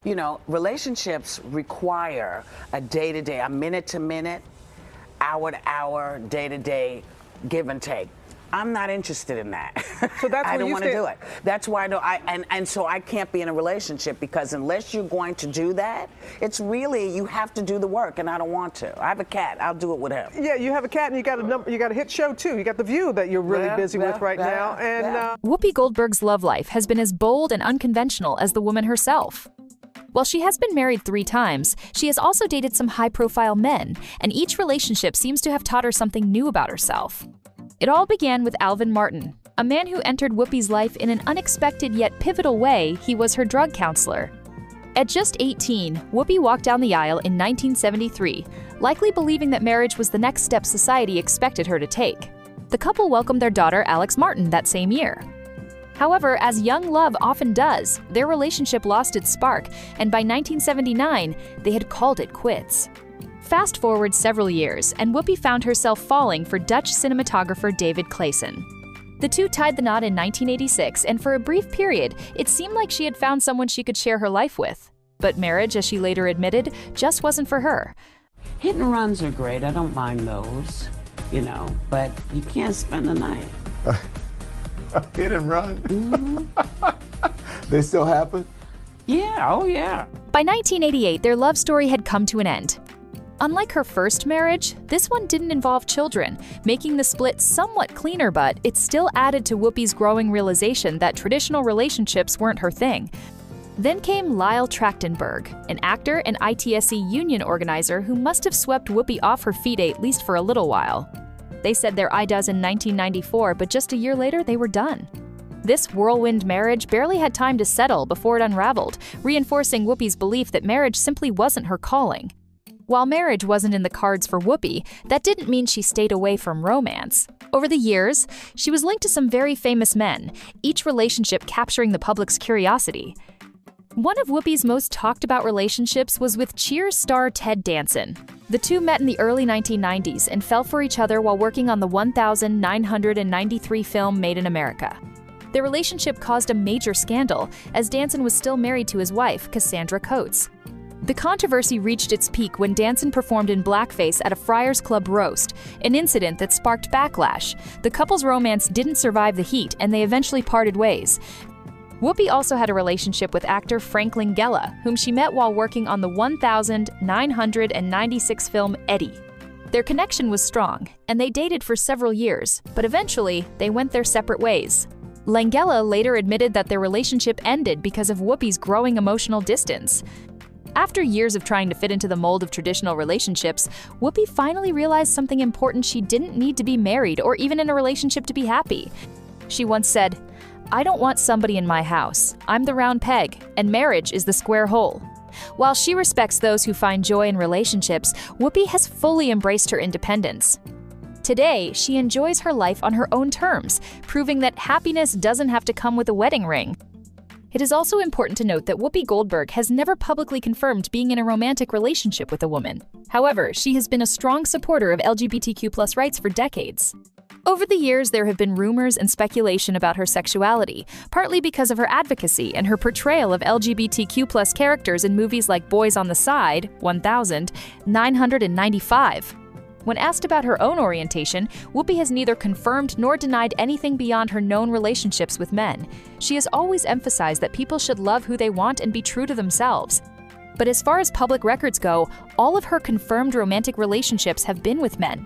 You know, relationships require a day-to-day, a minute-to-minute, hour-to-hour, day-to-day give and take. I'm not interested in that. So that's I don't you want to stand- do it. That's why and so I can't be in a relationship, because unless you're going to do that, it's really, you have to do the work, and I don't want to. I have a cat. I'll do it with him. Yeah, you have a cat, and you got a hit show too. You got The View that you're really busy with right now. And Whoopi Goldberg's love life has been as bold and unconventional as the woman herself. While she has been married 3 times, she has also dated some high-profile men, and each relationship seems to have taught her something new about herself. It all began with Alvin Martin, a man who entered Whoopi's life in an unexpected yet pivotal way. He was her drug counselor. At just 18, Whoopi walked down the aisle in 1973, likely believing that marriage was the next step society expected her to take. The couple welcomed their daughter, Alex Martin, that same year. However, as young love often does, their relationship lost its spark, and by 1979, they had called it quits. Fast forward several years, and Whoopi found herself falling for Dutch cinematographer David Clayson. The two tied the knot in 1986, and for a brief period, it seemed like she had found someone she could share her life with. But marriage, as she later admitted, just wasn't for her. Hit and runs are great. I don't mind those, you know, but you can't spend the night. Hit and run? Mm-hmm. They still happen? Yeah, oh yeah. By 1988, their love story had come to an end. Unlike her first marriage, this one didn't involve children, making the split somewhat cleaner, but it still added to Whoopi's growing realization that traditional relationships weren't her thing. Then came Lyle Trachtenberg, an actor and ITSE union organizer who must have swept Whoopi off her feet at least for a little while. They said their idoes in 1994, but just a year later they were done. This whirlwind marriage barely had time to settle before it unraveled, reinforcing Whoopi's belief that marriage simply wasn't her calling. While marriage wasn't in the cards for Whoopi, that didn't mean she stayed away from romance. Over the years, she was linked to some very famous men, each relationship capturing the public's curiosity. One of Whoopi's most talked about relationships was with Cheers star Ted Danson. The two met in the early 1990s and fell for each other while working on the 1993 film Made in America. Their relationship caused a major scandal, as Danson was still married to his wife, Cassandra Coates. The controversy reached its peak when Danson performed in blackface at a Friars Club roast, an incident that sparked backlash. The couple's romance didn't survive the heat, and they eventually parted ways. Whoopi also had a relationship with actor Frank Langella, whom she met while working on the 1996 film Eddie. Their connection was strong, and they dated for several years, but eventually they went their separate ways. Langella later admitted that their relationship ended because of Whoopi's growing emotional distance. After years of trying to fit into the mold of traditional relationships, Whoopi finally realized something important: she didn't need to be married or even in a relationship to be happy. She once said, "I don't want somebody in my house. I'm the round peg, and marriage is the square hole." While she respects those who find joy in relationships, Whoopi has fully embraced her independence. Today, she enjoys her life on her own terms, proving that happiness doesn't have to come with a wedding ring. It is also important to note that Whoopi Goldberg has never publicly confirmed being in a romantic relationship with a woman. However, she has been a strong supporter of LGBTQ+ rights for decades. Over the years, there have been rumors and speculation about her sexuality, partly because of her advocacy and her portrayal of LGBTQ+ characters in movies like Boys on the Side, 1995. When asked about her own orientation, Whoopi has neither confirmed nor denied anything beyond her known relationships with men. She has always emphasized that people should love who they want and be true to themselves. But as far as public records go, all of her confirmed romantic relationships have been with men.